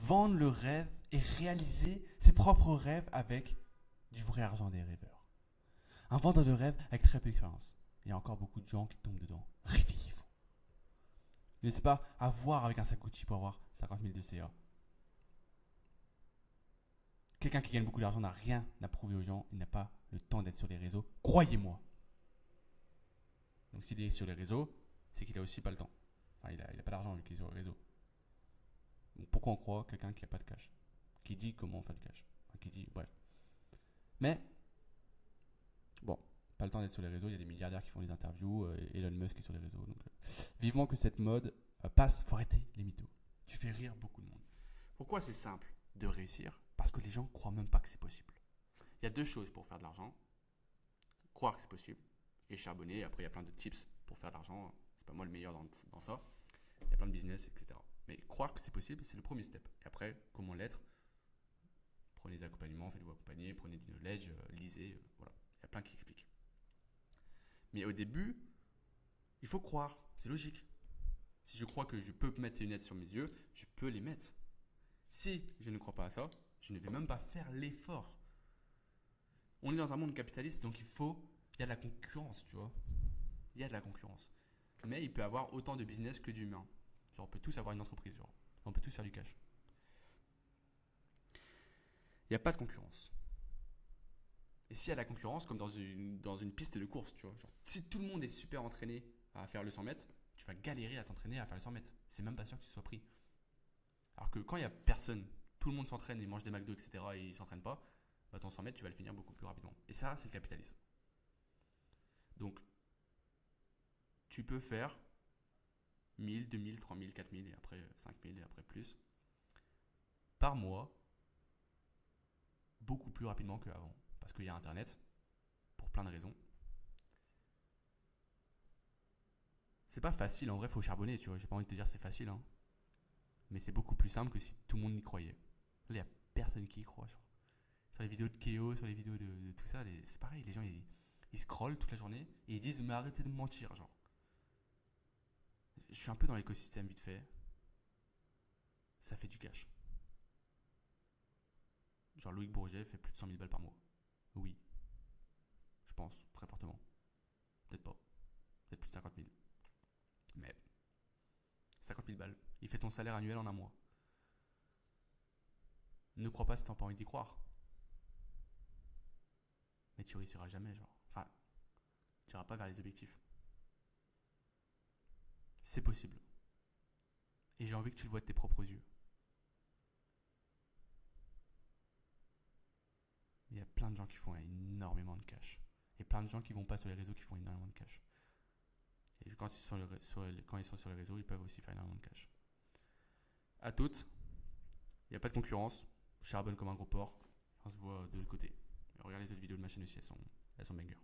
vendre le rêve et réaliser ses propres rêves avec du vrai argent des rêveurs. Un vendeur de rêve avec très peu d'expérience. Il y a encore beaucoup de gens qui tombent dedans. Réveillez-vous. Ne laissez pas avoir avec un sac Gucci pour avoir 50 000 de CA. Quelqu'un qui gagne beaucoup d'argent n'a rien à prouver aux gens. Il n'a pas le temps d'être sur les réseaux. Croyez-moi. Donc s'il est sur les réseaux, c'est qu'il a aussi pas le temps. Enfin, il a pas d'argent vu qu'il est sur les réseaux. Donc pourquoi on croit quelqu'un qui a pas de cash? Qui dit comment on fait du cash? Enfin, qui dit, bref. Mais, bon, pas le temps d'être sur les réseaux. Il y a des milliardaires qui font des interviews. Elon Musk est sur les réseaux. Donc, vivement que cette mode passe. Faut arrêter les mythos. Tu fais rire beaucoup de monde. Pourquoi c'est simple de réussir? Parce que les gens croient même pas que c'est possible. Il y a deux choses pour faire de l'argent. Croire que c'est possible et charbonner. Après, il y a plein de tips pour faire de l'argent. C'est pas moi le meilleur dans ça. Il y a plein de business, etc. Mais croire que c'est possible, c'est le premier step. Et après, comment l'être? Prenez des accompagnements, faites-vous accompagner, prenez du knowledge, lisez, voilà. Il y a plein qui expliquent. Mais au début, il faut croire, c'est logique. Si je crois que je peux mettre ces lunettes sur mes yeux, je peux les mettre. Si je ne crois pas à ça, je ne vais même pas faire l'effort. On est dans un monde capitaliste, donc il y a de la concurrence, tu vois. Il y a de la concurrence. Mais il peut y avoir autant de business que d'humains. Genre, on peut tous avoir une entreprise, genre. On peut tous faire du cash. Il n'y a pas de concurrence. Et s'il y a de la concurrence, comme dans une piste de course, tu vois, genre, si tout le monde est super entraîné à faire le 100 mètres, tu vas galérer à t'entraîner à faire le 100 mètres. C'est même pas sûr que tu sois pris. Alors que quand il n'y a personne, tout le monde s'entraîne et mange des McDo, etc. et il ne s'entraîne pas, bah ton 100 mètres, tu vas le finir beaucoup plus rapidement. Et ça, c'est le capitalisme. Donc, tu peux faire 1000, 2000, 3000, 4000 et après 5000 et après plus par mois, beaucoup plus rapidement qu'avant. Parce qu'il y a Internet, pour plein de raisons. C'est pas facile, en vrai, faut charbonner, tu vois. J'ai pas envie de te dire c'est facile, hein. Mais c'est beaucoup plus simple que si tout le monde y croyait. Là, il n'y a personne qui y croit. Sur les vidéos de Keo, sur les vidéos de tout ça, c'est pareil. Les gens, ils scrollent toute la journée et ils disent mais arrêtez de me mentir, genre. Je suis un peu dans l'écosystème vite fait. Ça fait du cash. Genre Loïc Bourget fait plus de 100 000 balles par mois. Oui, je pense, très fortement. Peut-être pas. Peut-être plus de 50 000. Mais 50 000 balles. Il fait ton salaire annuel en un mois. Ne crois pas si t'as pas envie d'y croire. Mais tu réussiras jamais, genre. Enfin, tu n'iras pas vers les objectifs. C'est possible. Et j'ai envie que tu le vois de tes propres yeux. Il y a plein de gens qui font énormément de cash. Et plein de gens qui vont pas sur les réseaux qui font énormément de cash. Et quand ils sont sur les réseaux, ils peuvent aussi faire énormément de cash. À toutes, il n'y a pas de concurrence. Charbonne comme un gros porc. On se voit de l'autre côté. Et regarde les autres vidéos de ma chaîne aussi, elles sont bangers.